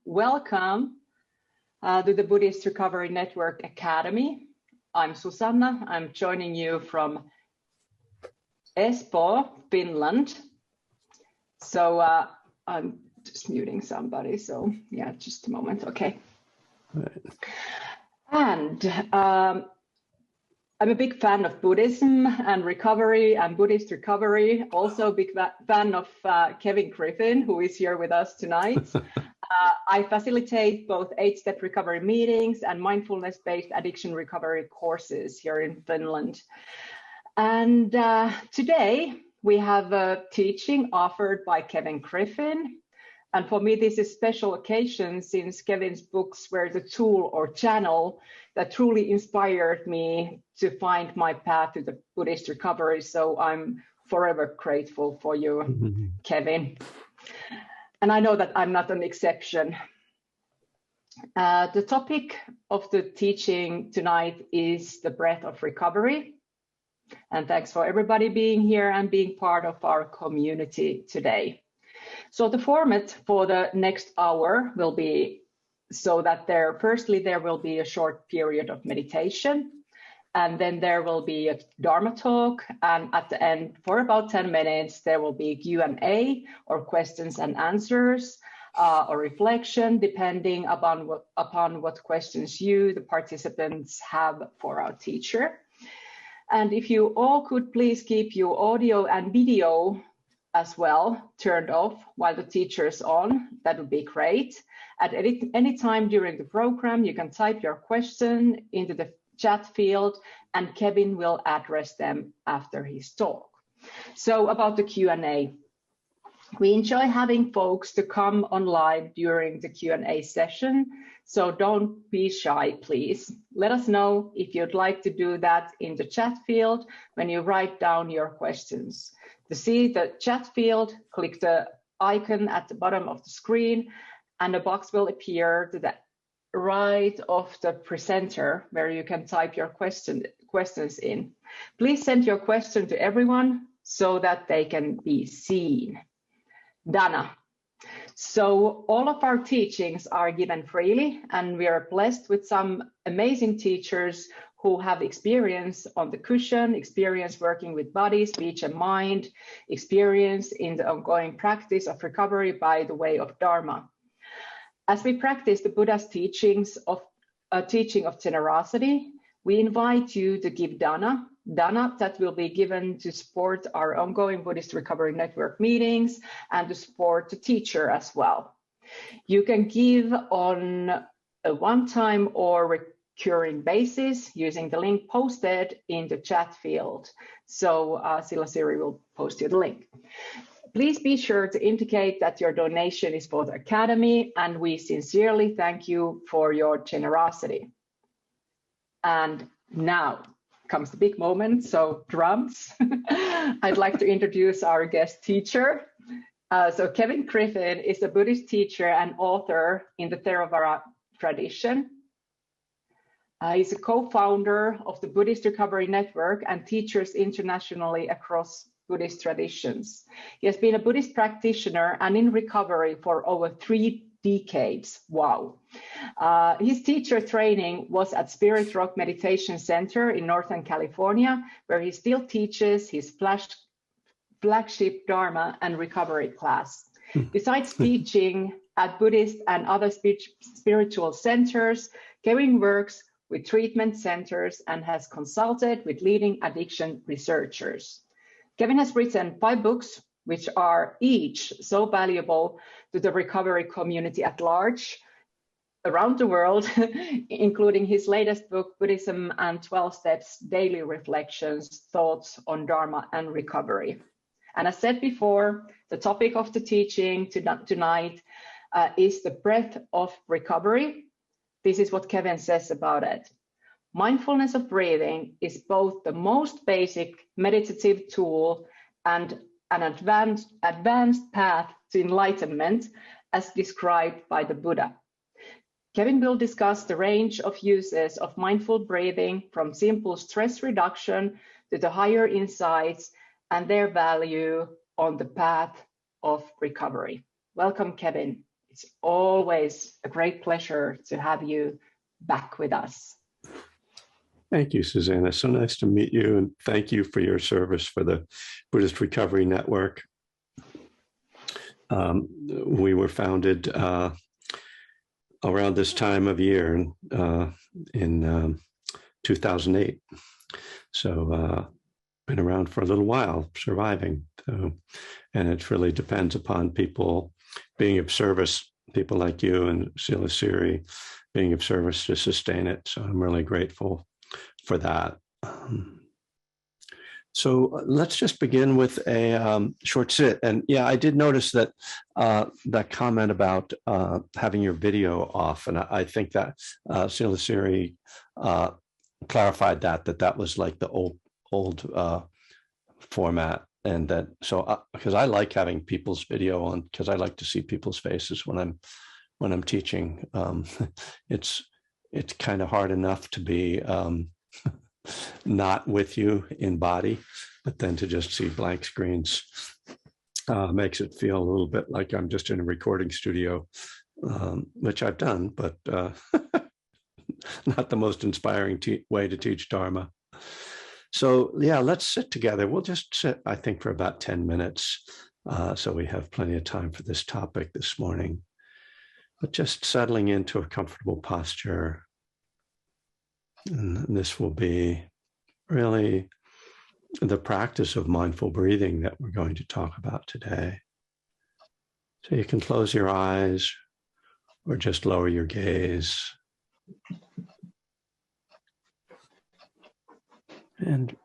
Welcome to the Buddhist Recovery Network Academy. I'm Susanna. I'm joining you from Espoo, Finland. So I'm just muting somebody. So yeah, just a moment. Okay. And I'm a big fan of Buddhism and recovery and Buddhist recovery. Also a big fan of Kevin Griffin, who is here with us tonight. I facilitate both 8-step recovery meetings and mindfulness-based addiction recovery courses here in Finland. And today we have a teaching offered by Kevin Griffin. And for me, this is a special occasion since Kevin's books were the tool or channel that truly inspired me to find my path to the Buddhist recovery. So I'm forever grateful for you, Kevin. And I know that I'm not an exception. The topic of the teaching tonight is the breath of recovery. And thanks for everybody being here and being part of our community today. So the format for the next hour will be so that there will be a short period of meditation, and then there will be a Dharma talk, and at the end, for about 10 minutes, there will be Q&A or questions and answers or reflection, depending upon what questions you, the participants, have for our teacher. And if you all could please keep your audio and video as well turned off while the teacher is on, that would be great. At any time during the program, you can type your question into the chat field and Kevin will address them after his talk. So about the Q&A. We enjoy having folks to come online during the Q&A session, so don't be shy, please. Let us know if you'd like to do that in the chat field when you write down your questions. To see the chat field, click the icon at the bottom of the screen and a box will appear to the right of the presenter where you can type your questions in. Please send your question to everyone so that they can be seen. Dana. So all of our teachings are given freely and we are blessed with some amazing teachers who have experience on the cushion, experience working with body, speech, and mind, experience in the ongoing practice of recovery by the way of Dharma. As we practice the Buddha's teaching of generosity, we invite you to give dana that will be given to support our ongoing Buddhist Recovery Network meetings and to support the teacher as well. You can give on a one-time or recurring basis using the link posted in the chat field. So Silasiri will post you the link. Please be sure to indicate that your donation is for the Academy, and we sincerely thank you for your generosity. And now comes the big moment, so drums. I'd like to introduce our guest teacher. So Kevin Griffin is a Buddhist teacher and author in the Theravada tradition. He's a co-founder of the Buddhist Recovery Network and teaches internationally across Buddhist traditions. He has been a Buddhist practitioner and in recovery for over 3 decades. Wow. His teacher training was at Spirit Rock Meditation Center in Northern California, where he still teaches his flagship Dharma and Recovery class. Besides teaching at Buddhist and other spiritual centers, Kevin works with treatment centers and has consulted with leading addiction researchers. Kevin has written 5 books, which are each so valuable to the recovery community at large around the world, including his latest book, Buddhism and 12 Steps, Daily Reflections, Thoughts on Dharma and Recovery. And as said before, the topic of the teaching tonight is the breath of recovery. This is what Kevin says about it. Mindfulness of breathing is both the most basic meditative tool and an advanced path to enlightenment as described by the Buddha. Kevin will discuss the range of uses of mindful breathing from simple stress reduction to the higher insights and their value on the path of recovery. Welcome, Kevin. It's always a great pleasure to have you back with us. Thank you, Susanna. So nice to meet you, and thank you for your service for the Buddhist Recovery Network. We were founded around this time of year in 2008. So been around for a little while, surviving. So, and it really depends upon people being of service, people like you and Sila Siri being of service to sustain it. So I'm really grateful for that. So let's just begin with a short sit. And yeah, I did notice that that comment about having your video off, and I think that Sila Siri clarified that was like the old format, and that so because I like having people's video on, because I like to see people's faces when I'm teaching. It's kind of hard enough to be not with you in body, but then to just see blank screens makes it feel a little bit like I'm just in a recording studio, which I've done, but not the most inspiring way to teach Dharma. So yeah, let's sit together. We'll just sit, I think, for about 10 minutes. So we have plenty of time for this topic this morning. But just settling into a comfortable posture. And this will be really the practice of mindful breathing that we're going to talk about today. So you can close your eyes or just lower your gaze. And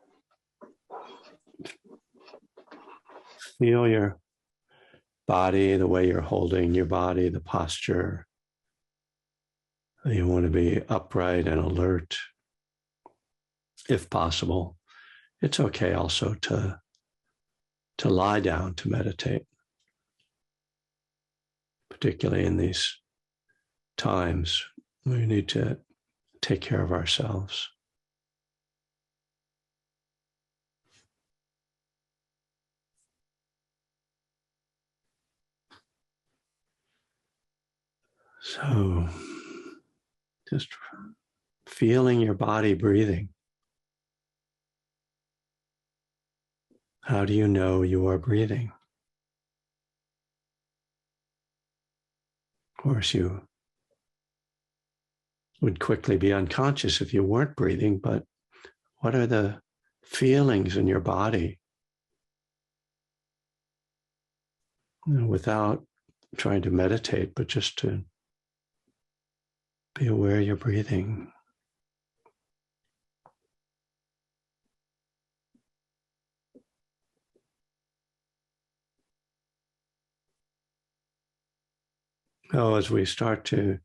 feel your body, the way you're holding your body, the posture. You want to be upright and alert, if possible. It's okay also to lie down to meditate, particularly in these times we need to take care of ourselves. So just feeling your body breathing. How do you know you are breathing? Of course, you would quickly be unconscious if you weren't breathing, but what are the feelings in your body? Without trying to meditate, but just to be aware you're breathing. Oh, as we start to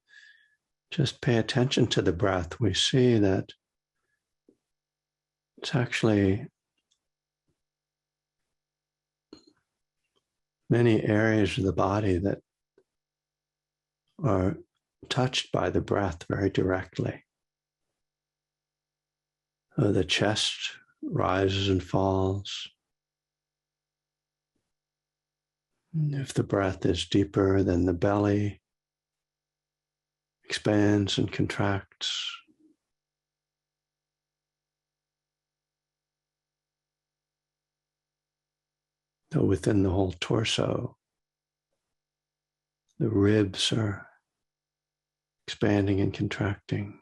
just pay attention to the breath, we see that it's actually many areas of the body that are touched by the breath very directly. The chest rises and falls. If the breath is deeper, then the belly expands and contracts. So within the whole torso, the ribs are expanding and contracting.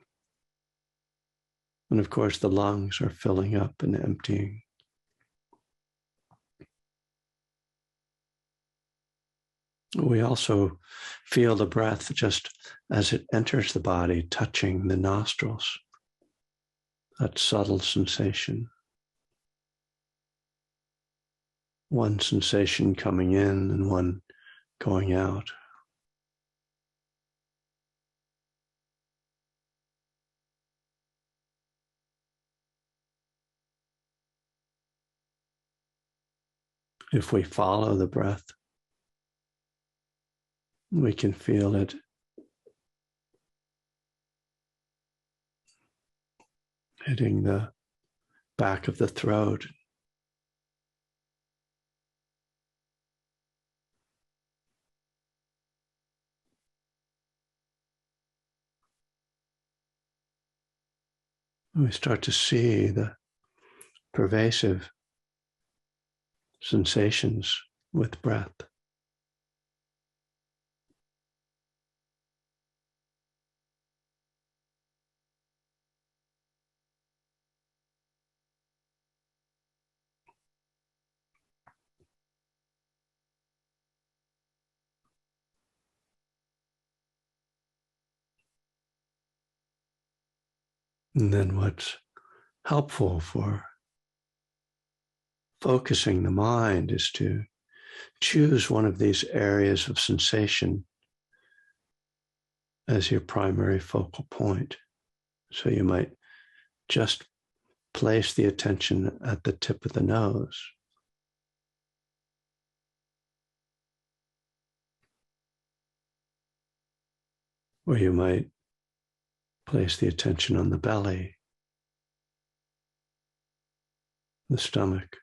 And of course, the lungs are filling up and emptying. We also feel the breath just as it enters the body, touching the nostrils, that subtle sensation. One sensation coming in and one going out. If we follow the breath, we can feel it hitting the back of the throat. We start to see the pervasive sensations with breath. And then what's helpful for focusing the mind is to choose one of these areas of sensation as your primary focal point. So you might just place the attention at the tip of the nose. Or you might place the attention on the belly, the stomach,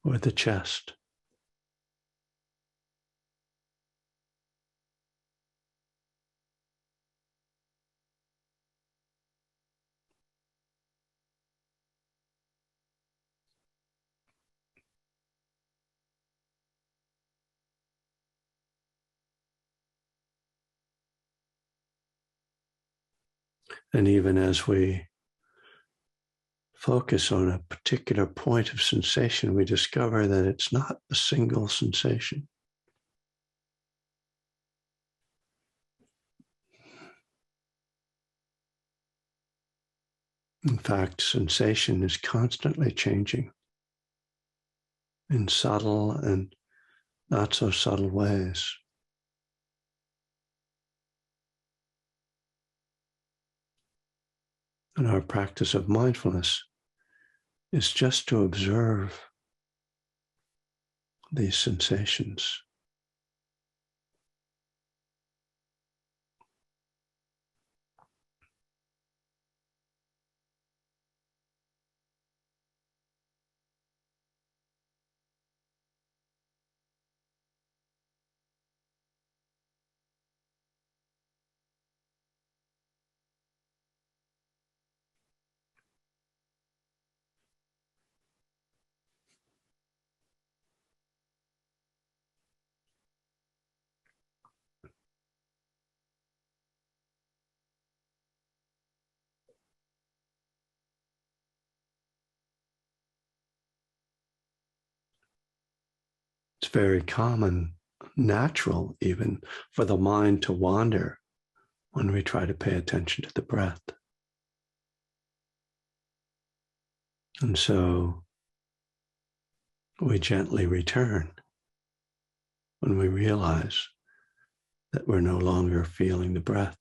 or the chest. And even as we focus on a particular point of sensation, we discover that it's not a single sensation. In fact, sensation is constantly changing in subtle and not so subtle ways. And our practice of mindfulness is just to observe these sensations. It's very common, natural even, for the mind to wander when we try to pay attention to the breath. And so we gently return when we realize that we're no longer feeling the breath.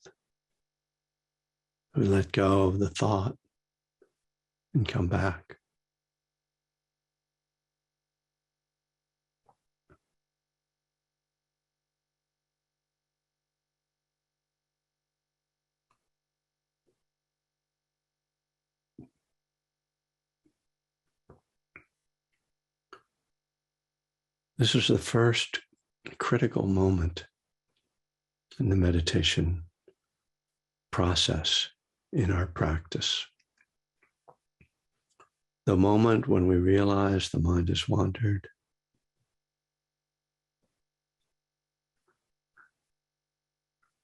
We let go of the thought and come back. This is the first critical moment in the meditation process in our practice. The moment when we realize the mind has wandered.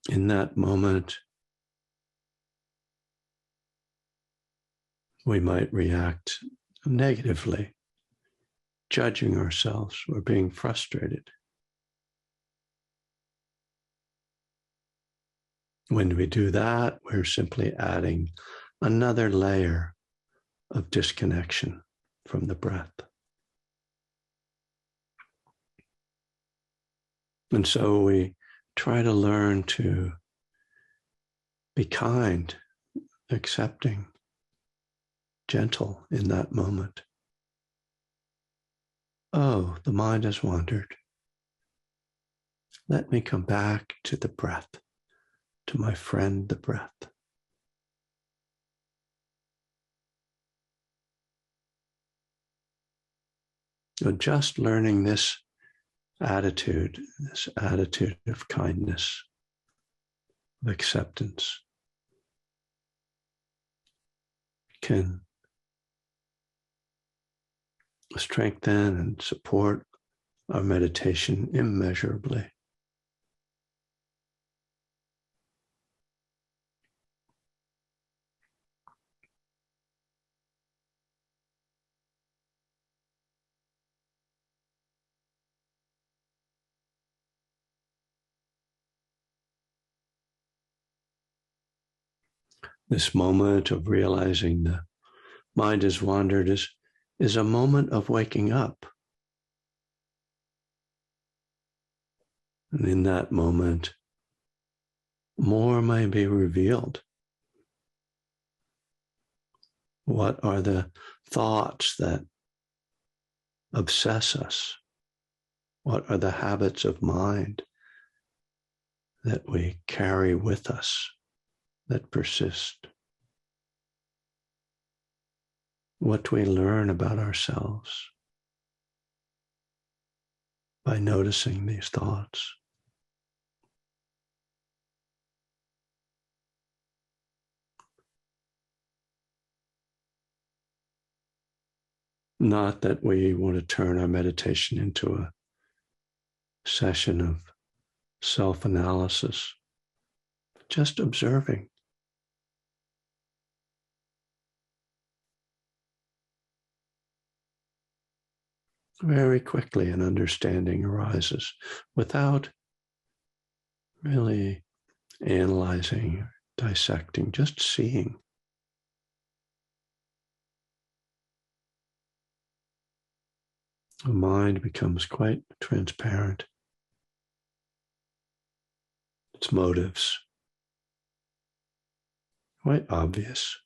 In that moment, we might react negatively, judging ourselves or being frustrated. When we do that, we're simply adding another layer of disconnection from the breath. And so we try to learn to be kind, accepting, gentle in that moment. Oh, the mind has wandered. Let me come back to the breath, to my friend, the breath. So just learning this attitude of kindness, of acceptance, can strengthen and support our meditation immeasurably. This moment of realizing the mind has wandered is a moment of waking up. And in that moment, more may be revealed. What are the thoughts that obsess us? What are the habits of mind that we carry with us that persist? What do we learn about ourselves by noticing these thoughts? Not that we want to turn our meditation into a session of self-analysis, but just observing. Very quickly an understanding arises without really analyzing, dissecting, just seeing. The mind becomes quite transparent. Its motives quite obvious.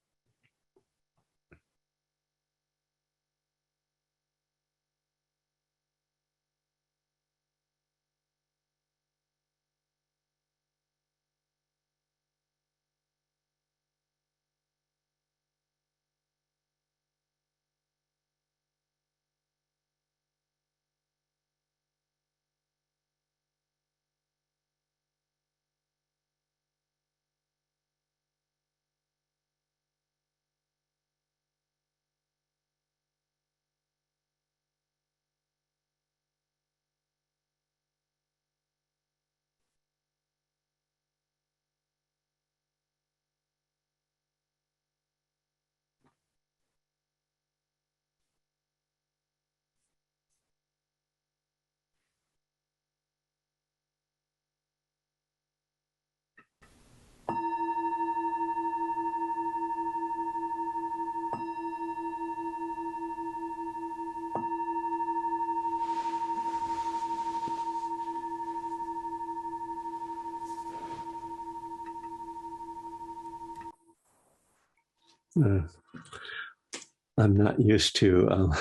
I'm not used to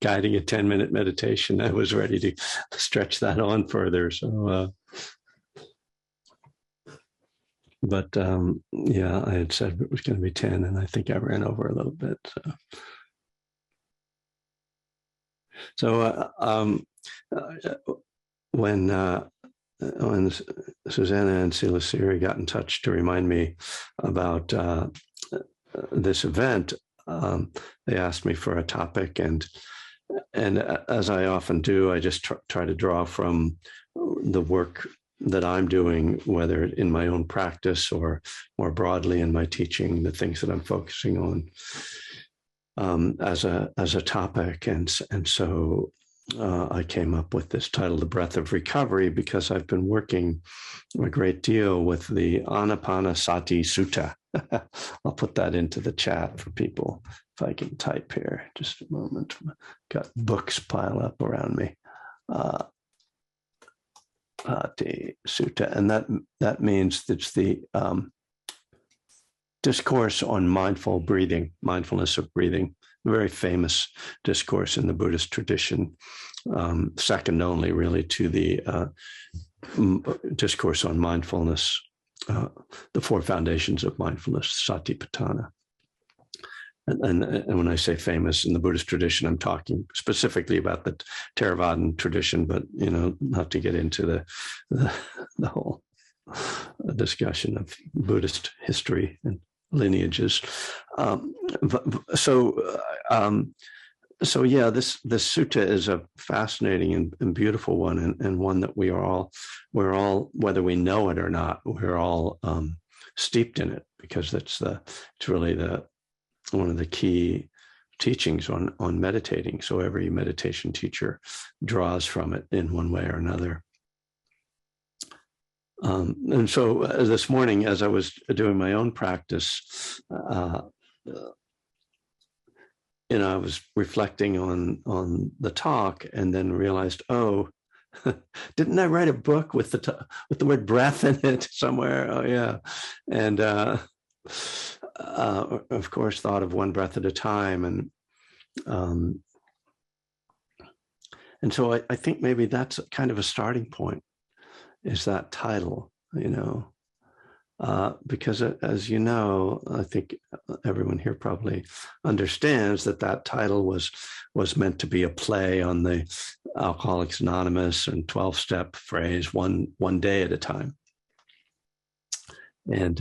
guiding a 10-minute meditation. I was ready to stretch that on further. So, yeah, I had said it was going to be 10, and I think I ran over a little bit. When Susanna and Silasiri got in touch to remind me about this event, they asked me for a topic, and as I often do, I just try to draw from the work that I'm doing, whether in my own practice or more broadly in my teaching, the things that I'm focusing on as a topic, and so I came up with this title, The Breath of Recovery, because I've been working a great deal with the Anapanasati Sutta. I'll put that into the chat for people if I can type here. Just a moment. Got books pile up around me. Pati Sutta, and that means it's the discourse on mindful breathing, mindfulness of breathing. A very famous discourse in the Buddhist tradition, second only really to the discourse on mindfulness, the four foundations of mindfulness, Satipatthana. And when I say famous in the Buddhist tradition, I'm talking specifically about the Theravada tradition, but not to get into the whole discussion of Buddhist history and lineages. So yeah, this sutta is a fascinating and beautiful one, and one that we're all, whether we know it or not, we're all steeped in it, because it's really one of the key teachings on meditating. So every meditation teacher draws from it in one way or another. And so this morning, as I was doing my own practice, I was reflecting on the talk, and then realized, oh, didn't I write a book with the word breath in it somewhere? Oh yeah, and of course, thought of one breath at a time, and so I think maybe that's kind of a starting point, is that title, because as you know, I think everyone here probably understands that title was meant to be a play on the Alcoholics Anonymous and 12-step phrase, one day at a time. And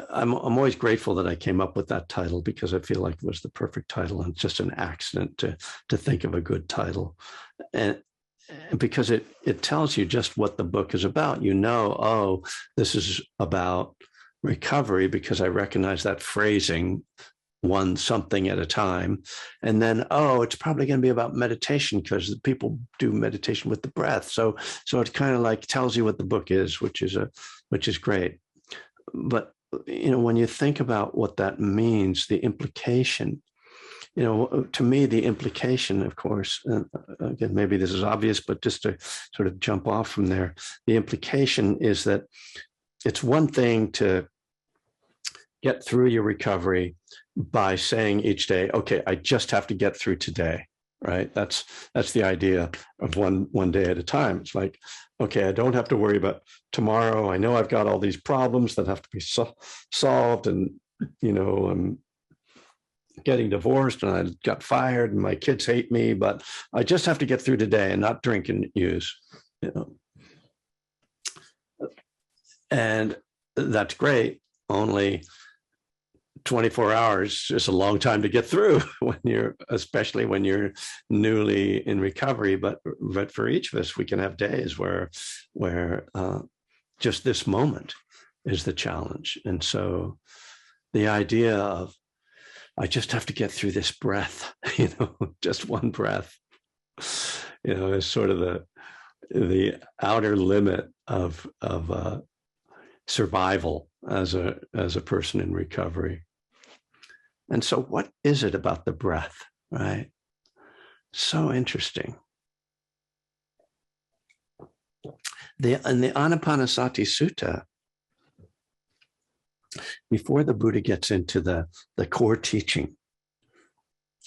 I'm always grateful that I came up with that title, because I feel like it was the perfect title, and it's just an accident to think of a good title. And because it tells you just what the book is about. Oh, this is about recovery, because I recognize that phrasing, one something at a time. And then, oh, it's probably going to be about meditation, because people do meditation with the breath. So it kind of like tells you what the book is, which is great. But, when you think about what that means, the implication, to me, the implication, of course, and again, maybe this is obvious, but just to sort of jump off from there, the implication is that it's one thing to get through your recovery by saying each day, okay, I just have to get through today, right? That's the idea of one day at a time. It's like, okay, I don't have to worry about tomorrow. I know I've got all these problems that have to be solved, and, I'm getting divorced, and I got fired, and my kids hate me, but I just have to get through today and not drink and use, And that's great. Only 24 hours is a long time to get through especially when you're newly in recovery. But for each of us, we can have days where just this moment is the challenge. And so the idea of, I just have to get through this breath, just one breath, is sort of the outer limit of survival as a person in recovery. And so what is it about the breath, right? So interesting. In the Anapanasati Sutta, before the Buddha gets into the core teaching,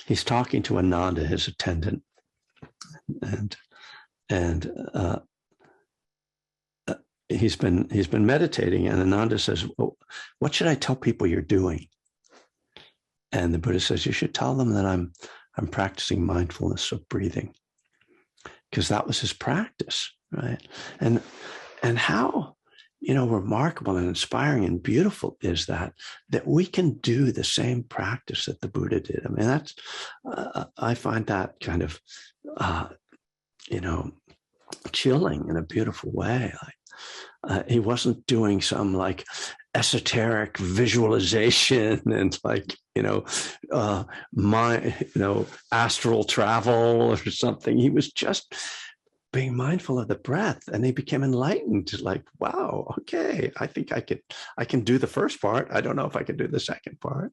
he's talking to Ananda, his attendant, and he's been meditating, and Ananda says, well, what should I tell people you're doing? And the Buddha says, you should tell them that I'm practicing mindfulness of breathing, because that was his practice, right? And how remarkable and inspiring and beautiful is that we can do the same practice that the Buddha did. I mean, that's I find that kind of chilling in a beautiful way. Like he wasn't doing some like esoteric visualization and astral travel or something. He was just being mindful of the breath, and he became enlightened. Like, wow, okay, I think I can do the first part. I don't know if I can do the second part.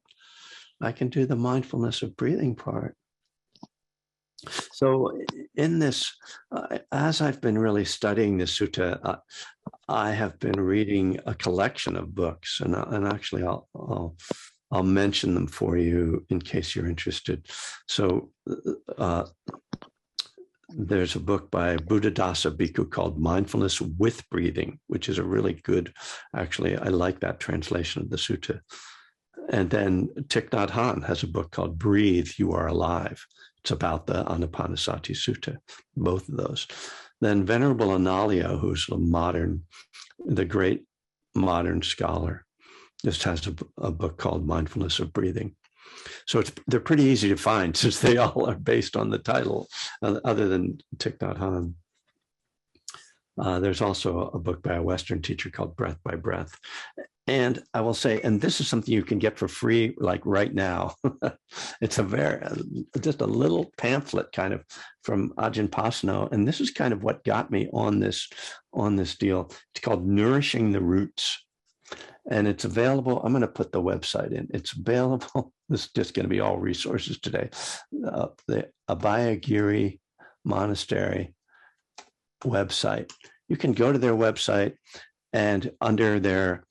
I can do the mindfulness of breathing part. So in this, as I've been really studying the sutta, I have been reading a collection of books, and actually I'll mention them for you in case you're interested. So there's a book by Buddhadasa Bhikkhu called Mindfulness with Breathing, which is a really good, actually, I like that translation of the sutta. And then Thich Nhat Hanh has a book called Breathe, You Are Alive. It's about the Anapanasati Sutta, both of those. Then Venerable Analayo, who's the great modern scholar, just has a book called Mindfulness of Breathing. So they're pretty easy to find since they all are based on the title, other than Thich Nhat Hanh. There's also a book by a Western teacher called Breath by Breath. And I will say, and this is something you can get for free, like right now. It's just a little pamphlet kind of from Ajahn Pasno. And this is kind of what got me on this deal. It's called Nourishing the Roots. And it's available. I'm going to put the website in. It's available. This is just going to be all resources today. The Abhayagiri Monastery website. You can go to their website, and under their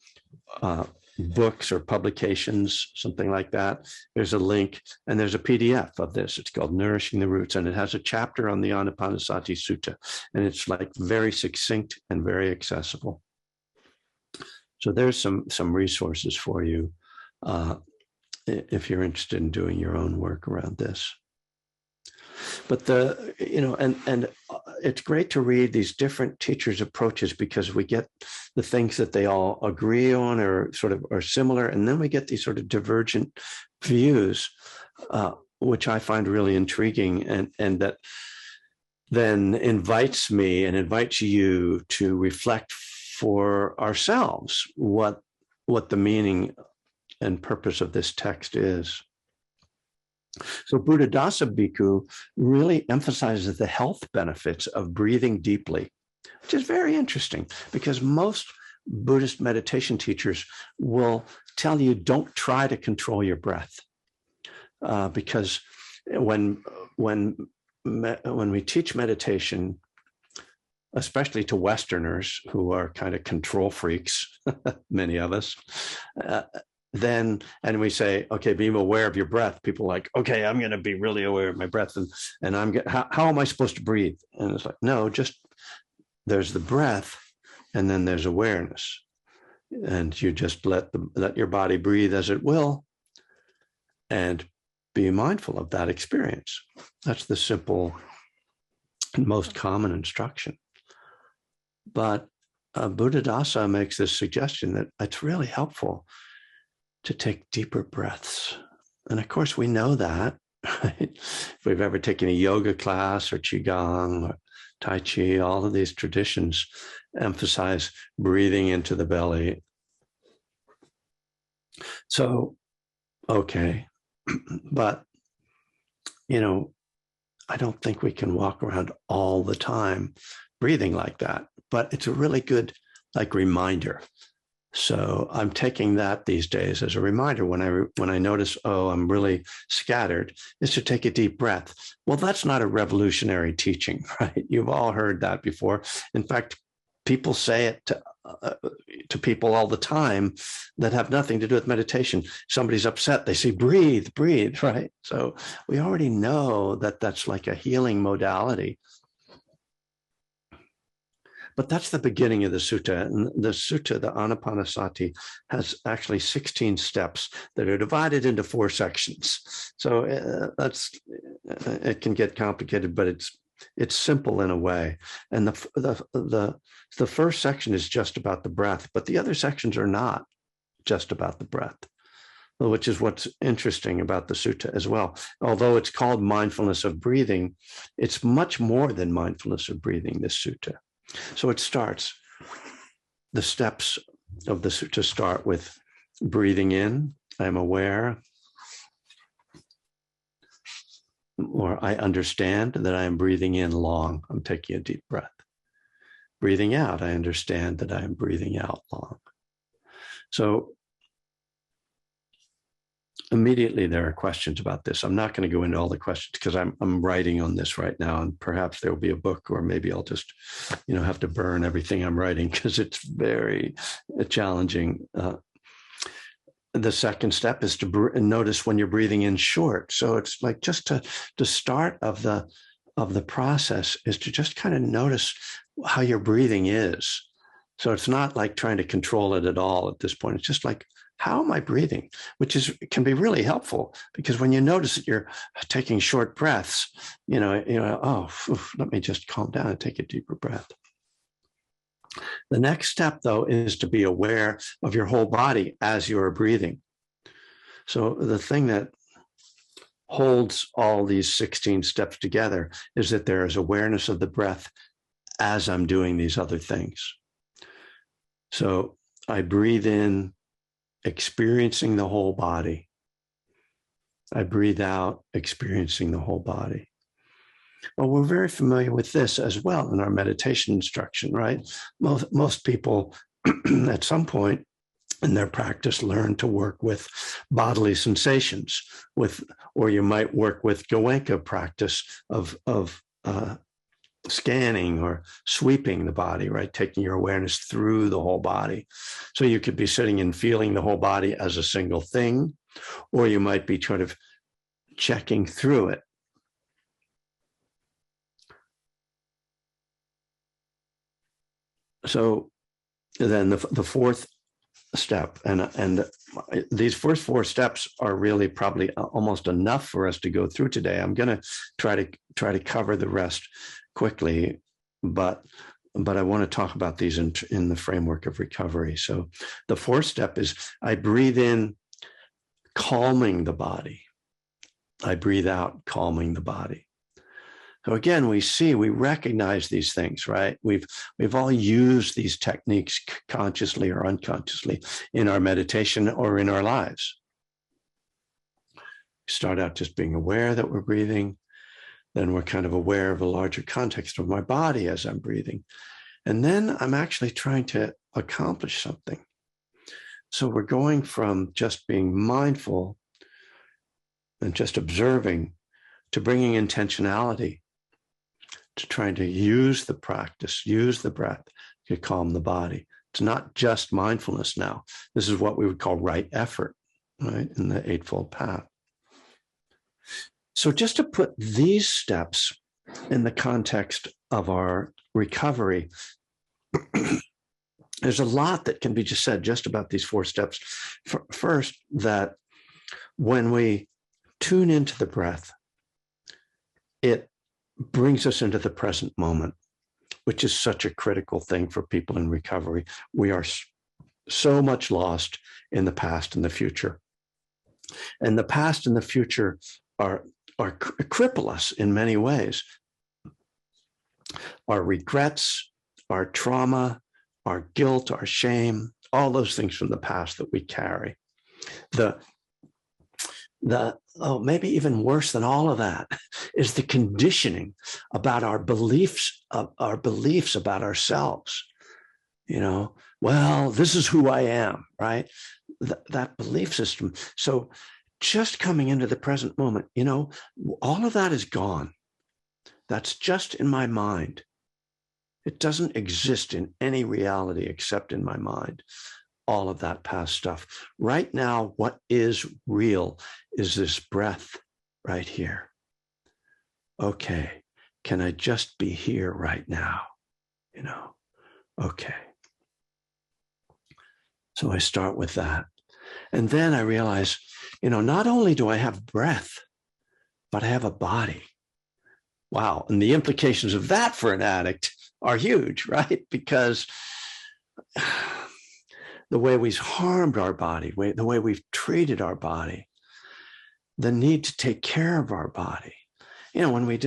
books or publications, something like that, there's a link, and there's a PDF of this. It's called Nourishing the Roots, and it has a chapter on the Anapanasati Sutta, and it's like very succinct and very accessible. So there's some resources for you if you're interested in doing your own work around this. But and it's great to read these different teachers' approaches, because we get the things that they all agree on or sort of are similar, and then we get these sort of divergent views, which I find really intriguing, and that then invites me and invites you to reflect for ourselves what the meaning and purpose of this text is. So Buddhadasa Bhikkhu really emphasizes the health benefits of breathing deeply, which is very interesting, because most Buddhist meditation teachers will tell you don't try to control your breath, because when we teach meditation, especially to Westerners who are kind of control freaks, many of us, and we say, okay, be aware of your breath. People are like, okay, I'm going to be really aware of my breath, and how am I supposed to breathe? And it's like, no, just there's the breath, and then there's awareness, and you just let your body breathe as it will, and be mindful of that experience. That's the simple and most common instruction. But Buddhadasa makes this suggestion that it's really helpful to take deeper breaths. And of course, we know that, right? If we've ever taken a yoga class or Qigong or Tai Chi, all of these traditions emphasize breathing into the belly. So, okay, but, I don't think we can walk around all the time breathing like that, but it's a really good, reminder. So I'm taking that these days as a reminder when I notice, oh, I'm really scattered, is to take a deep breath. Well, that's not a revolutionary teaching, right? You've all heard that before. In fact, people say it to people all the time that have nothing to do with meditation. Somebody's upset, they say, breathe, right? So we already know that that's like a healing modality. But that's the beginning of the sutta. And the sutta, the Anapanasati, has actually 16 steps that are divided into 4 sections. So it can get complicated, but it's simple in a way. And the first section is just about the breath, but the other sections are not just about the breath, which is what's interesting about the sutta as well. Although it's called Mindfulness of Breathing, it's much more than mindfulness of breathing, this sutta. So it starts, the steps of the sutta start with breathing in, I'm aware, or I understand that I am breathing in long, I'm taking a deep breath. Breathing out, I understand that I am breathing out long. So immediately there are questions about this. I'm not going to go into all the questions because I'm writing on this right now, and perhaps there will be a book, or maybe I'll just, have to burn everything I'm writing because it's very challenging. The second step is to notice when you're breathing in short. So it's like just the start of the process is to just kind of notice how your breathing is. So it's not like trying to control it at all at this point. It's just like, how am I breathing? Which can be really helpful, because when you notice that you're taking short breaths, let me just calm down and take a deeper breath. The next step, though, is to be aware of your whole body as you're breathing. So the thing that holds all these 16 steps together is that there is awareness of the breath as I'm doing these other things. So I breathe in, experiencing the whole body. I breathe out, experiencing the whole body. Well, we're very familiar with this as well in our meditation instruction, right? Most people at some point in their practice learn to work with bodily sensations, or you might work with Goenka practice of scanning or sweeping the body, right? Taking your awareness through the whole body. So you could be sitting and feeling the whole body as a single thing, or you might be sort of checking through it. So then the fourth step, and these first four steps are really probably almost enough for us to go through today. I'm going to try to cover the rest quickly, but I want to talk about these in the framework of recovery. So the fourth step is I breathe in, calming the body. I breathe out, calming the body. So again, we recognize these things, right? We've all used these techniques consciously or unconsciously in our meditation or in our lives. Start out just being aware that we're breathing. Then we're kind of aware of a larger context of my body as I'm breathing. And then I'm actually trying to accomplish something. So we're going from just being mindful and just observing to bringing intentionality, to trying to use the practice, use the breath to calm the body. It's not just mindfulness now. This is what we would call right effort, right, in the Eightfold Path. So just to put these steps in the context of our recovery, there's a lot that can be just said just about these four steps. First, that when we tune into the breath, it brings us into the present moment, which is such a critical thing for people in recovery. We are so much lost in the past and the future. And the past and the future cripple us in many ways. Our regrets, our trauma, our guilt, our shame, all those things from the past that we carry. Maybe even worse than all of that is the conditioning about our beliefs about ourselves. Well, this is who I am, right? That belief system. So just coming into the present moment, all of that is gone. That's just in my mind. It doesn't exist in any reality except in my mind. All of that past stuff. Right now, what is real is this breath right here. Okay, can I just be here right now? Okay. So I start with that. And then I realize, not only do I have breath, but I have a body. Wow. And the implications of that for an addict are huge, right? Because the way we've harmed our body, the way we've treated our body, the need to take care of our body. When we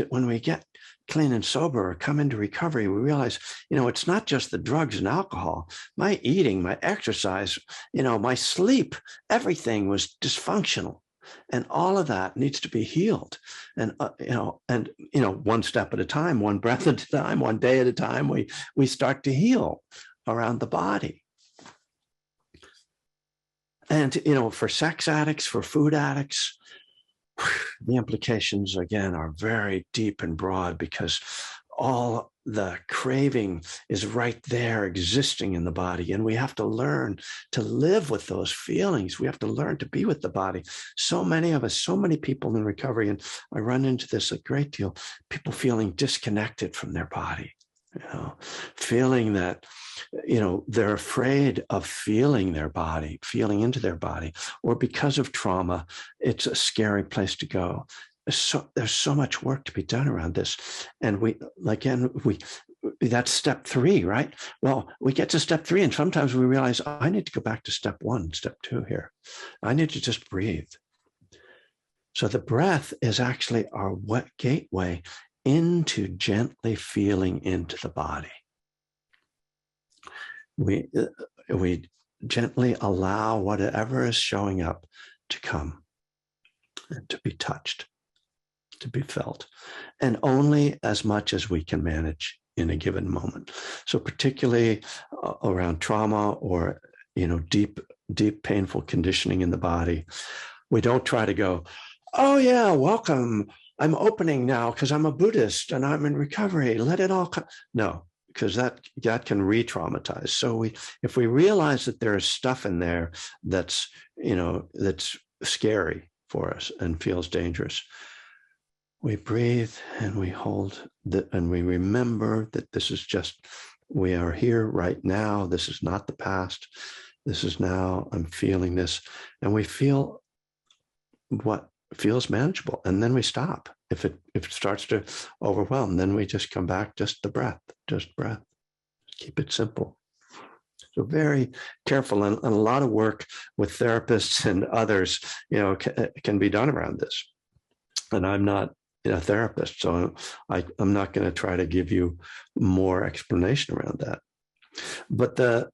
get clean and sober or come into recovery, we realize, it's not just the drugs and alcohol. My eating, my exercise, my sleep, everything was dysfunctional. And all of that needs to be healed. And, one step at a time, one breath at a time, one day at a time, we start to heal around the body. And, for sex addicts, for food addicts, the implications, again, are very deep and broad because all the craving is right there existing in the body. And we have to learn to live with those feelings. We have to learn to be with the body. So many of us, so many people in recovery, and I run into this a great deal, people feeling disconnected from their body, feeling that, they're afraid of feeling their body, feeling into their body, or because of trauma, it's a scary place to go. So there's so much work to be done around this. And that's step 3, right? Well, we get to step 3, and sometimes we realize, I need to go back to step 1, step 2 here. I need to just breathe. So the breath is actually our gateway into gently feeling into the body. We gently allow whatever is showing up to come and to be touched, to be felt, and only as much as we can manage in a given moment. So particularly around trauma or, deep painful conditioning in the body, we don't try to go, oh yeah, welcome, I'm opening now because I'm a Buddhist and I'm in recovery, let it all come. No, because that can re-traumatize. So if we realize that there is stuff in there that's scary for us and feels dangerous, we breathe and we hold and we remember that this is just, we are here right now. This is not the past. This is now. I'm feeling this, and we feel what feels manageable, and then we stop. If it starts to overwhelm, then we just come back, just breath. Keep it simple. So very careful, and a lot of work with therapists and others, can be done around this. And I'm not a therapist, so I'm not going to try to give you more explanation around that. But the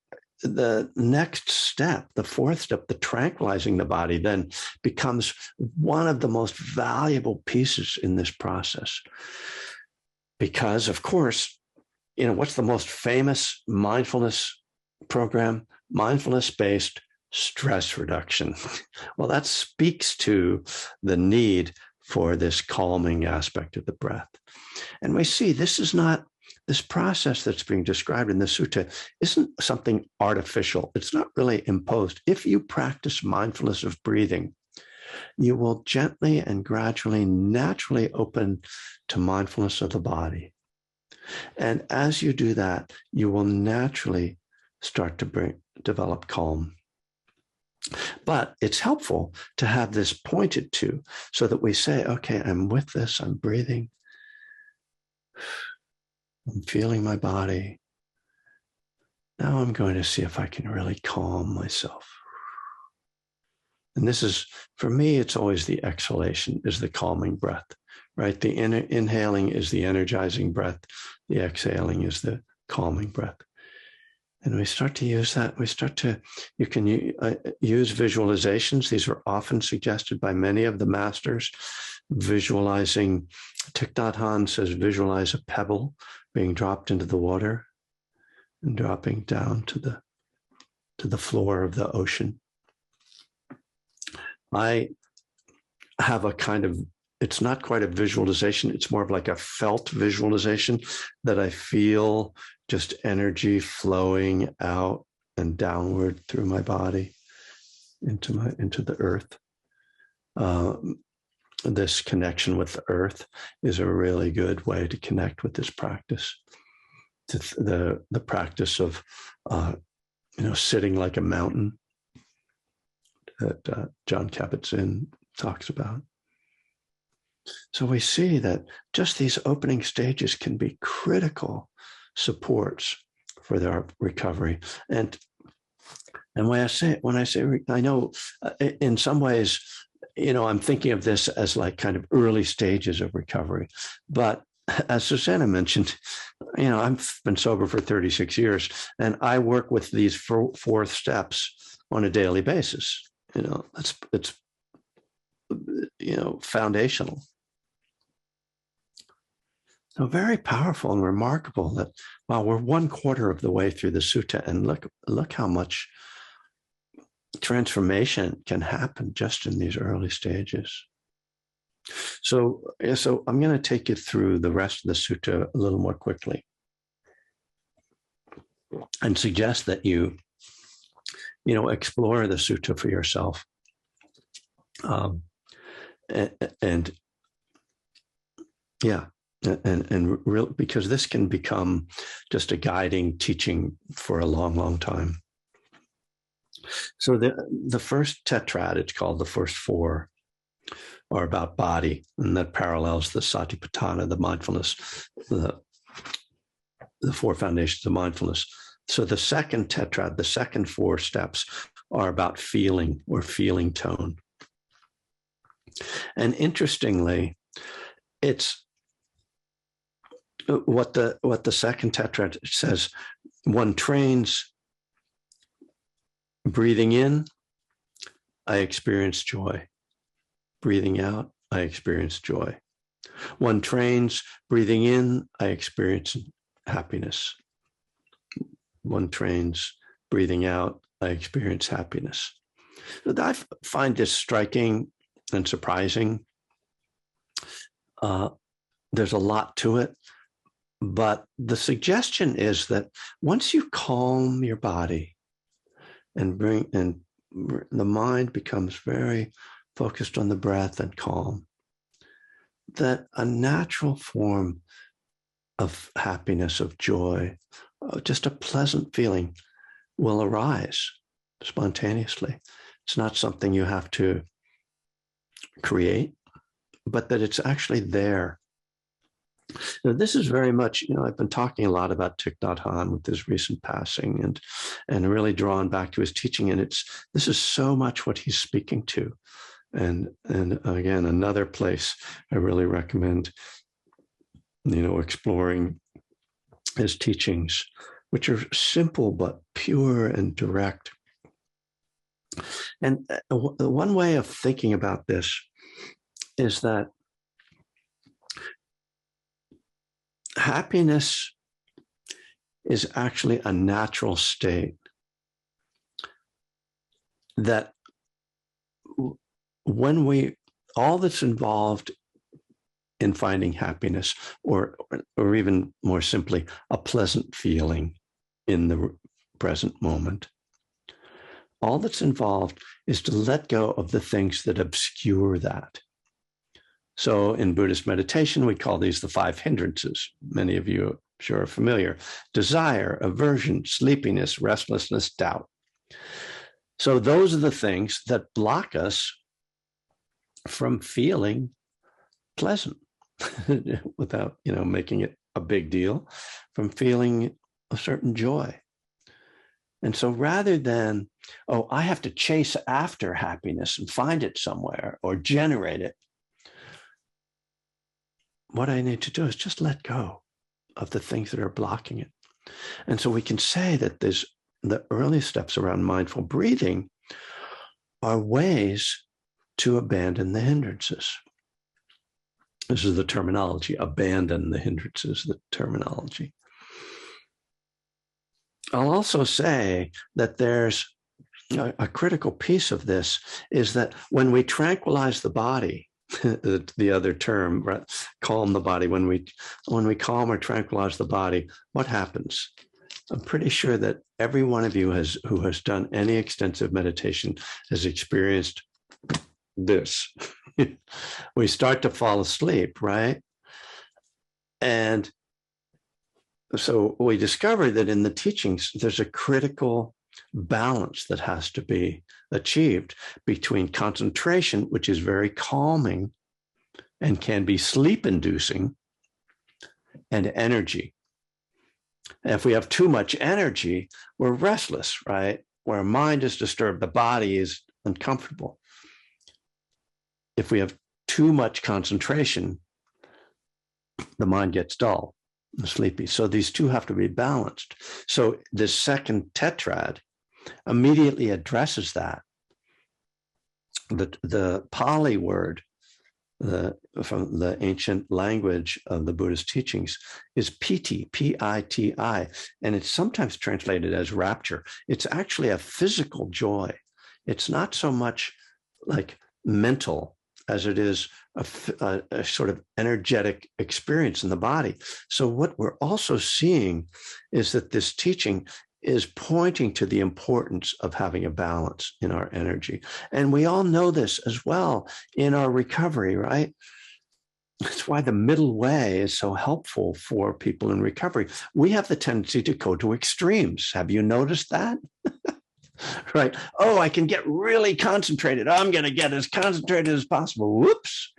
next step, the 4th step, the tranquilizing the body, then becomes one of the most valuable pieces in this process. Because, of course, what's the most famous mindfulness program? Mindfulness-based stress reduction. Well, that speaks to the need for this calming aspect of the breath. And we see this process that's being described in the sutta isn't something artificial. It's not really imposed. If you practice mindfulness of breathing, you will gently and gradually, naturally open to mindfulness of the body. And as you do that, you will naturally start to develop calm. But it's helpful to have this pointed to so that we say, okay, I'm with this, I'm breathing, I'm feeling my body. Now I'm going to see if I can really calm myself. And this is, for me, it's always the exhalation is the calming breath, right? The inhaling is the energizing breath. The exhaling is the calming breath. And we start to use that. You can use visualizations. These are often suggested by many of the masters. Visualizing, Thich Nhat Hanh says, visualize a pebble being dropped into the water and dropping down to the floor of the ocean. I have a kind of, it's not quite a visualization. It's more of like a felt visualization that I feel just energy flowing out and downward through my body into the earth. This connection with the earth is a really good way to connect with this practice. The practice of sitting like a mountain that John Kabat-Zinn talks about. So we see that just these opening stages can be critical supports for their recovery. And when I say, I know in some ways, I'm thinking of this as like kind of early stages of recovery. But as Susanna mentioned, I've been sober for 36 years, and I work with these 4 steps on a daily basis. It's foundational. So very powerful and remarkable that, wow, we're 1/4 of the way through the sutta, and look how much transformation can happen just in these early stages. So I'm going to take you through the rest of the sutta a little more quickly and suggest that you explore the sutta for yourself. And real, because this can become just a guiding teaching for a long, long time. So the first tetrad, it's called the first 4, are about body, and that parallels the Satipatthana, the mindfulness, the the 4 foundations of mindfulness. So the second tetrad, the second 4 steps, are about feeling or feeling tone. And interestingly, it's what the second tetrad says. One trains breathing in, I experience joy. Breathing out, I experience joy. One trains breathing in, I experience happiness. One trains breathing out, I experience happiness. I find this striking and surprising. There's a lot to it, but the suggestion is that once you calm your body and the mind becomes very focused on the breath and calm, that a natural form of happiness, of joy, just a pleasant feeling will arise spontaneously. It's not something you have to create, but that it's actually there. Now, this is very much, I've been talking a lot about Thich Nhat Hanh with his recent passing and really drawn back to his teaching. And this is so much what he's speaking to. And again, another place I really recommend, exploring his teachings, which are simple but pure and direct. And one way of thinking about this is that happiness is actually a natural state that all that's involved in finding happiness, or even more simply, a pleasant feeling in the present moment, all that's involved is to let go of the things that obscure that. So in Buddhist meditation, we call these the 5 hindrances. Many of you, I'm sure, are familiar. Desire, aversion, sleepiness, restlessness, doubt. So those are the things that block us from feeling pleasant without, making it a big deal, from feeling a certain joy. And so rather than, I have to chase after happiness and find it somewhere or generate it, what I need to do is just let go of the things that are blocking it. And so we can say that the early steps around mindful breathing are ways to abandon the hindrances. This is the terminology, abandon the hindrances, the terminology. I'll also say that there's a critical piece of this is that when we tranquilize the body, the other term, right? Calm the body. When we calm or tranquilize the body, what happens? I'm pretty sure that every one of you who has done any extensive meditation has experienced this. We start to fall asleep, right? And so we discover that in the teachings, there's a critical balance that has to be achieved between concentration, which is very calming and can be sleep-inducing, and energy. And if we have too much energy, we're restless, right? Where our mind is disturbed, the body is uncomfortable. If we have too much concentration, the mind gets dull and sleepy. So these two have to be balanced. So this second tetrad immediately addresses that. The Pali word from the ancient language of the Buddhist teachings is piti, P-I-T-I, and it's sometimes translated as rapture. It's actually a physical joy. It's not so much like mental as it is a sort of energetic experience in the body. So what we're also seeing is that this teaching is pointing to the importance of having a balance in our energy. And we all know this as well in our recovery, right? That's why the middle way is so helpful for people in recovery. We have the tendency to go to extremes. Have you noticed that? Right? I can get really concentrated. I'm going to get as concentrated as possible. Whoops.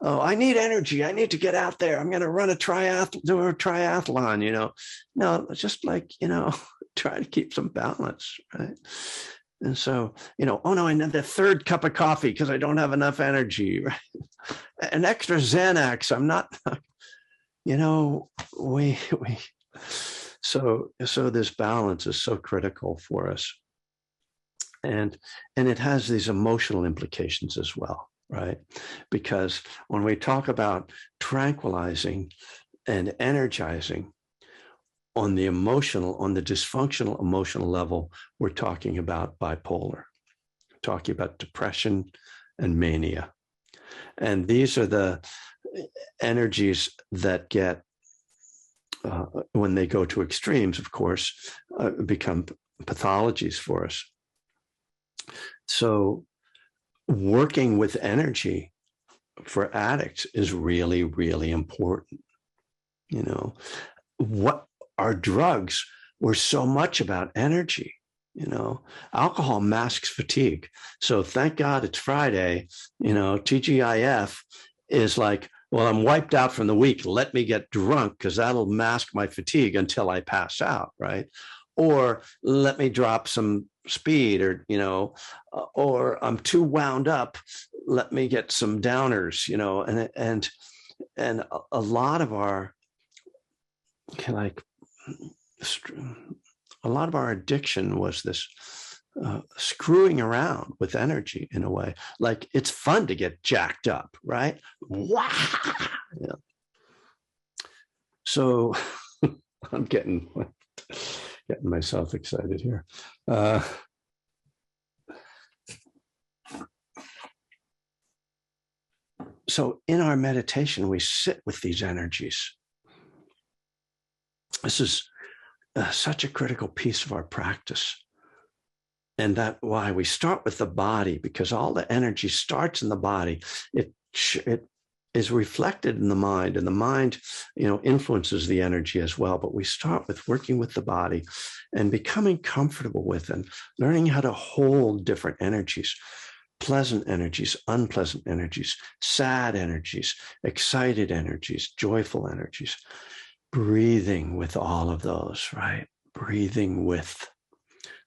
oh, I need energy. I need to get out there. I'm going to run do a triathlon, No, just like, try to keep some balance, right? And so, oh no, I need the third cup of coffee because I don't have enough energy, right? An extra Xanax. I'm not, so this balance is so critical for us. And it has these emotional implications as well, right? Because when we talk about tranquilizing and energizing on the dysfunctional emotional level, we're talking about bipolar, talking about depression and mania. And these are the energies that get, when they go to extremes, of course, become pathologies for us. So working with energy for addicts is really, really important. What our drugs were so much about energy. Alcohol masks fatigue. So thank God it's Friday. TGIF is like, well, I'm wiped out from the week. Let me get drunk because that'll mask my fatigue until I pass out, right? Or let me drop some speed, or I'm too wound up. Let me get some downers, and a lot of our addiction was this screwing around with energy in a way. Like it's fun to get jacked up, right? Wow. Yeah. So I'm getting myself excited here. So in our meditation, we sit with these energies. This is such a critical piece of our practice. And that's why we start with the body, because all the energy starts in the body. It is reflected in the mind, and the mind, influences the energy as well. But we start with working with the body and becoming comfortable with and learning how to hold different energies, pleasant energies, unpleasant energies, sad energies, excited energies, joyful energies, breathing with all of those, right? Breathing with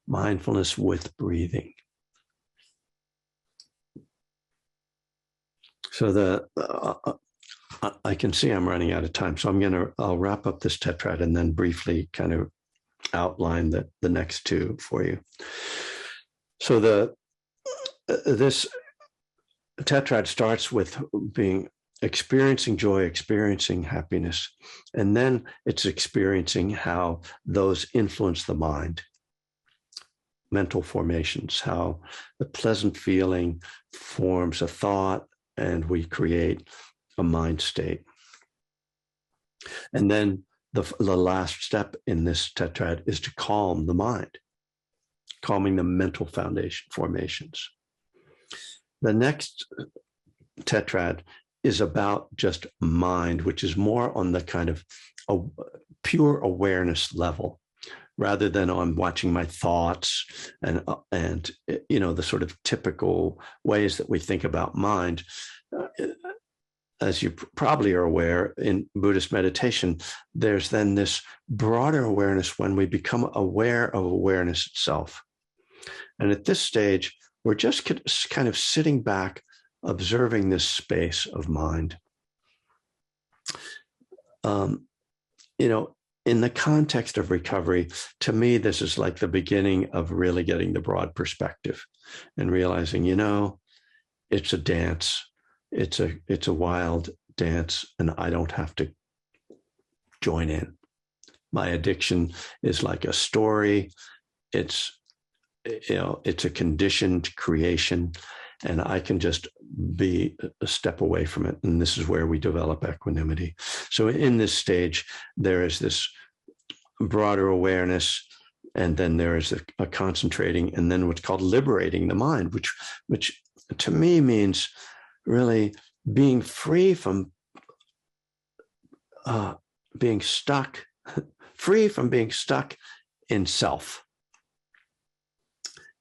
mindfulness with breathing. So I can see I'm running out of time, so I'll wrap up this tetrad and then briefly kind of outline the next two for you. So this tetrad starts with experiencing joy, experiencing happiness, and then it's experiencing how those influence the mind, mental formations, how the pleasant feeling forms a thought and we create a mind state. And then the last step in this tetrad is to calm the mind, calming the mental foundation formations. The next tetrad is about just mind, which is more on the kind of a pure awareness level, rather than on watching my thoughts and the sort of typical ways that we think about mind. As you probably are aware, in Buddhist meditation, there's then this broader awareness when we become aware of awareness itself. And at this stage, we're just kind of sitting back, observing this space of mind. In the context of recovery, to me, this is like the beginning of really getting the broad perspective and realizing, it's a dance. It's a wild dance, and I don't have to join in. My addiction is like a story. It's a conditioned creation, and I can just be a step away from it. And this is where we develop equanimity. So in this stage, there is this broader awareness, and then there is a concentrating, and then what's called liberating the mind, which to me means really being free from being stuck in self.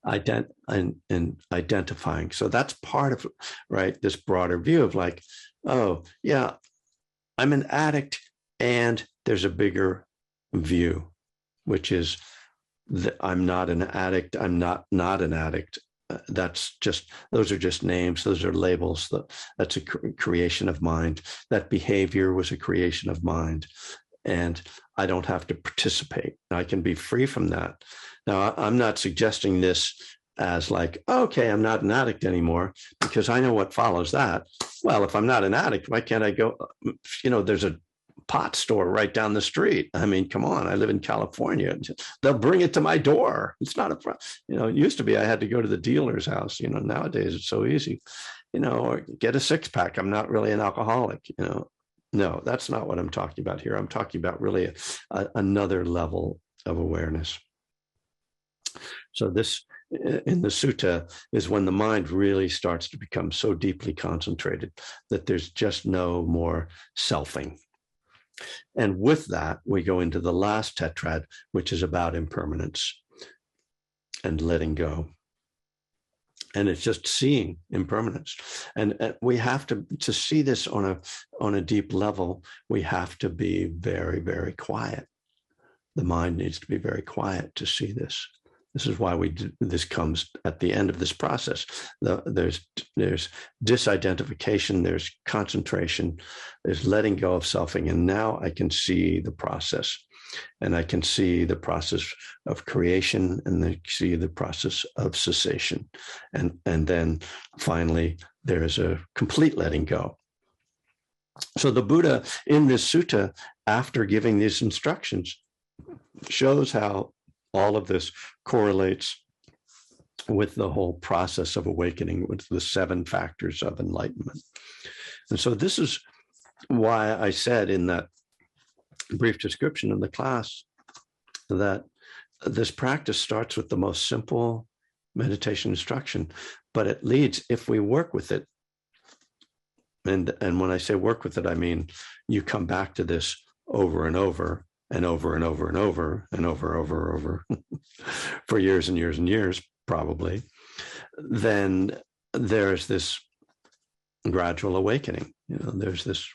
and identifying. So that's part of, right, this broader view of like, oh, yeah, I'm an addict, and there's a bigger view, which is that I'm not an addict. I'm not an addict. Those are just names. Those are labels. That's a creation of mind. That behavior was a creation of mind. And I don't have to participate. I can be free from that. Now, I'm not suggesting this as like, okay, I'm not an addict anymore, because I know what follows that. Well, if I'm not an addict, why can't I go? There's a pot store right down the street. I mean, come on, I live in California. They'll bring it to my door. It's not a problem. It used to be I had to go to the dealer's house. Nowadays it's so easy, or get a 6-pack. I'm not really an alcoholic, No, that's not what I'm talking about here. I'm talking about really another level of awareness. So this, in the sutta, is when the mind really starts to become so deeply concentrated that there's just no more selfing. And with that, we go into the last tetrad, which is about impermanence and letting go. And it's just seeing impermanence. And we have to see this on a deep level, we have to be very, very quiet. The mind needs to be very quiet to see this. This is why this comes at the end of this process. There's disidentification, there's concentration, there's letting go of selfing. And now I can see the process. And I can see the process of creation, and I see the process of cessation. And then finally, there's a complete letting go. So the Buddha in this sutta, after giving these instructions, shows how all of this correlates with the whole process of awakening, with the 7 factors of enlightenment. And so this is why I said in that brief description of the class that this practice starts with the most simple meditation instruction, but it leads, if we work with it, and when I say work with it, I mean you come back to this over and over and over and over and over and over for years and years and years, probably, then there's this gradual awakening. There's this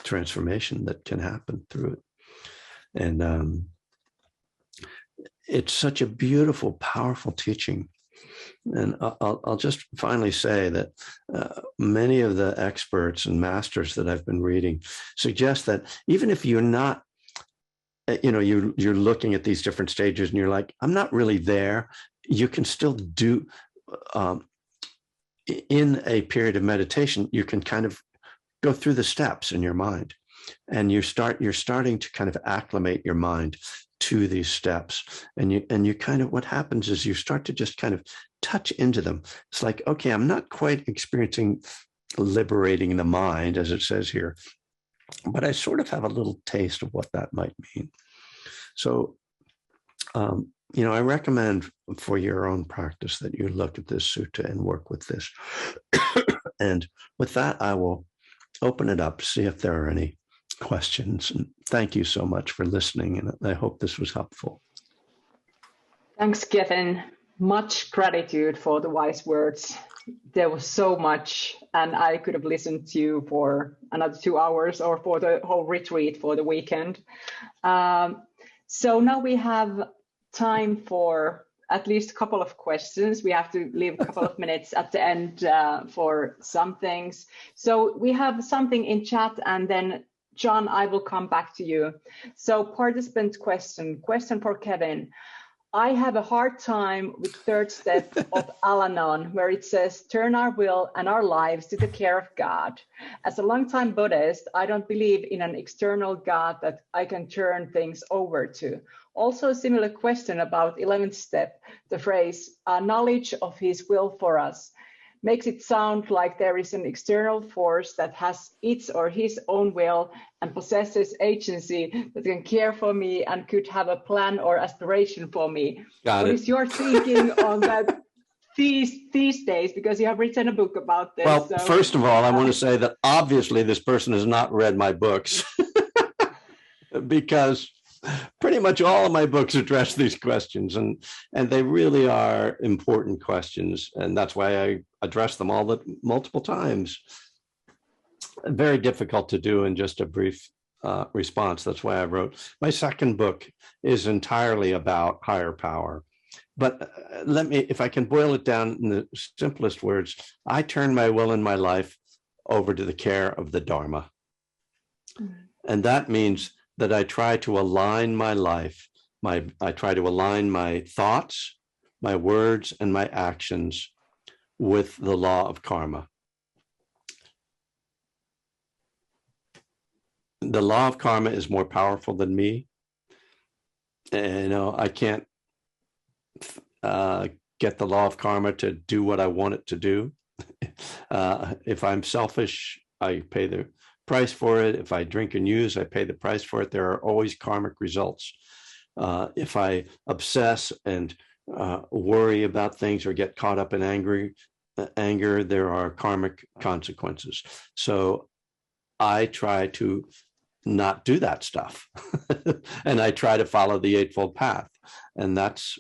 transformation that can happen through it. And it's such a beautiful, powerful teaching. And I'll just finally say that many of the experts and masters that I've been reading suggest that even if you're not, you're looking at these different stages and you're like, I'm not really there, you can still do, in a period of meditation, you can kind of go through the steps in your mind, and you're starting to kind of acclimate your mind to these steps. And you kind of, what happens is you start to just kind of touch into them. It's like, okay, I'm not quite experiencing liberating the mind, as it says here, but I sort of have a little taste of what that might mean. So, I recommend for your own practice that you look at this sutta and work with this. And with that, I will open it up, see if there are any questions. And thank you so much for listening. And I hope this was helpful. Thanks, Griffin. Much gratitude for the wise words. There was so much, and I could have listened to you for another 2 hours or for the whole retreat for the weekend. So now we have time for at least a couple of questions. We have to leave a couple of minutes at the end for some things. So we have something in chat, and then John, I will come back to you. So participant question for Kevin. I have a hard time with third step of Al-Anon, where it says, turn our will and our lives to the care of God. As a longtime Buddhist, I don't believe in an external God that I can turn things over to. Also, a similar question about 11th step, the phrase, knowledge of his will for us, makes it sound like there is an external force that has its or his own will and possesses agency that can care for me and could have a plan or aspiration for me. What is your thinking on that these days? Because you have written a book about this. Well, first of all, I want to say that obviously this person has not read my books because pretty much all of my books address these questions, and they really are important questions, and that's why I address them multiple times. Very difficult to do in just a brief response. That's why I wrote my second book is entirely about higher power. But let me, if I can boil it down in the simplest words, I turn my will and my life over to the care of the Dharma. And that means that I try to align my life, I try to align my thoughts, my words, and my actions with the law of karma. The law of karma is more powerful than me. And, I can't get the law of karma to do what I want it to do. If I'm selfish, I pay the price for it. If I drink and use, I pay the price for it. There are always karmic results. If I obsess and worry about things or get caught up in anger, there are karmic consequences. So I try to not do that stuff. And I try to follow the Eightfold Path. And that's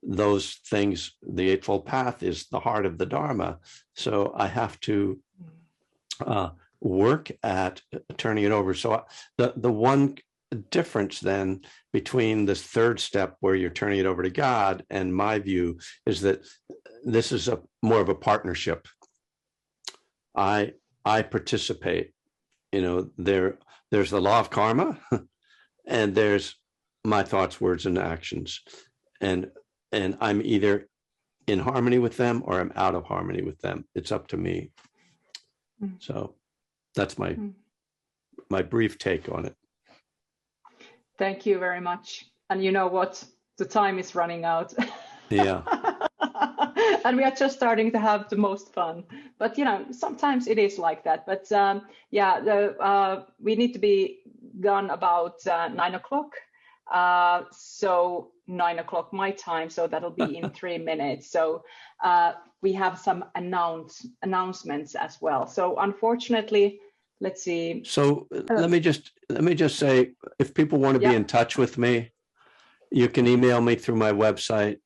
those things. The Eightfold Path is the heart of the Dharma. So I have to work at turning it over. So the one difference then between this third step where you're turning it over to God and my view is that this is more of a partnership. I participate. There's the law of karma, and there's my thoughts, words, and actions, and I'm either in harmony with them or I'm out of harmony with them. It's up to me. So that's my brief take on it. Thank you very much. And you know what? The time is running out. Yeah. And we are just starting to have the most fun. But, sometimes it is like that. But we need to be gone about 9 o'clock. So 9 o'clock my time. So that'll be in 3 minutes. So we have some announcements as well. So unfortunately, let's see. So let me just say, if people want to be in touch with me, you can email me through my website,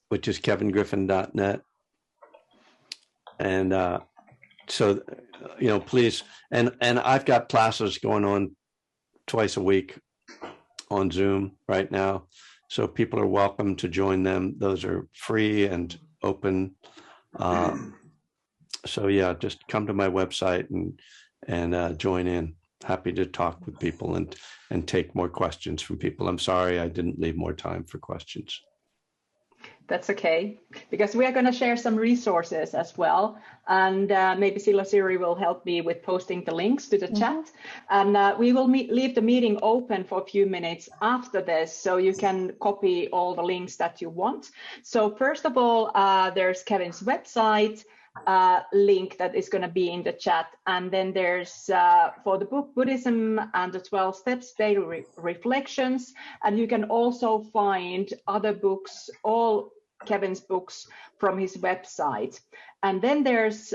which is kevingriffin.net. And so, please, and I've got classes going on twice a week on Zoom right now. So people are welcome to join them. Those are free and open. So yeah, just come to my website and join in. Happy to talk with people and take more questions from people. I'm sorry I didn't leave more time for questions. That's okay, because we are going to share some resources as well. And maybe Silasiri will help me with posting the links to the chat. And we will leave the meeting open for a few minutes after this, so you can copy all the links that you want. So first of all, there's Kevin's website link that is going to be in the chat. And then there's for the book Buddhism and the 12 Steps Daily Reflections. And you can also find other books, all Kevin's books, from his website. And then there's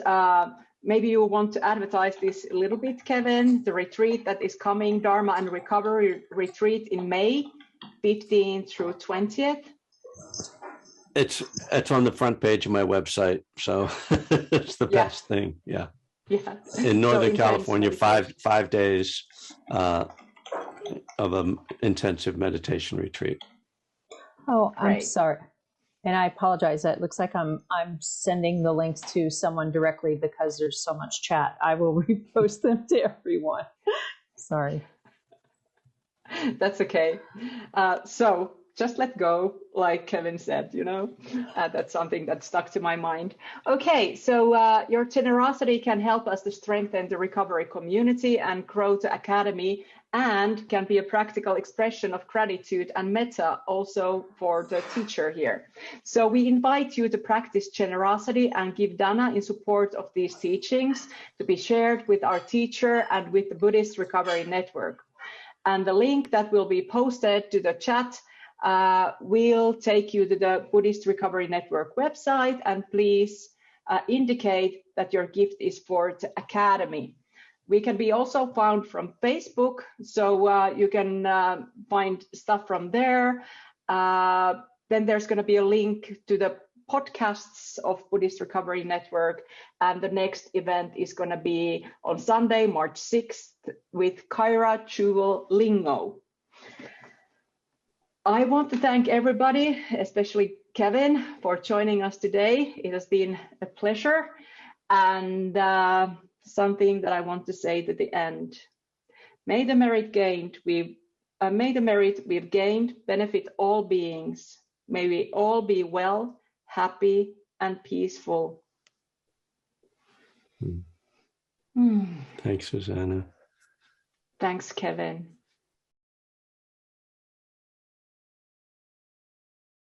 maybe you want to advertise this a little bit, Kevin, the retreat that is coming, Dharma and Recovery retreat in May 15th through 20th. It's on the front page of my website, so it's the best thing. Yeah. In Northern California, 5 days of an intensive meditation retreat. Oh, I'm sorry, and I apologize. It looks like I'm sending the links to someone directly because there's so much chat. I will repost them to everyone. Sorry. That's okay. So just let go, like Kevin said, that's something that stuck to my mind. Okay, so your generosity can help us to strengthen the recovery community and grow the academy, and can be a practical expression of gratitude and metta also for the teacher here. So we invite you to practice generosity and give dana in support of these teachings to be shared with our teacher and with the Buddhist Recovery Network. And the link that will be posted to the chat will take you to the Buddhist Recovery Network website, and please indicate that your gift is for the academy. We can be also found from Facebook, so you can find stuff from there. Then there's going to be a link to the podcasts of Buddhist Recovery Network, and the next event is going to be on Sunday, March 6th, with Kyra Jewel Lingo. I want to thank everybody, especially Kevin, for joining us today. It has been a pleasure, and something that I want to say to the end. May the merit we've gained benefit all beings. May we all be well, happy, and peaceful. Thanks, Susanna. Thanks, Kevin.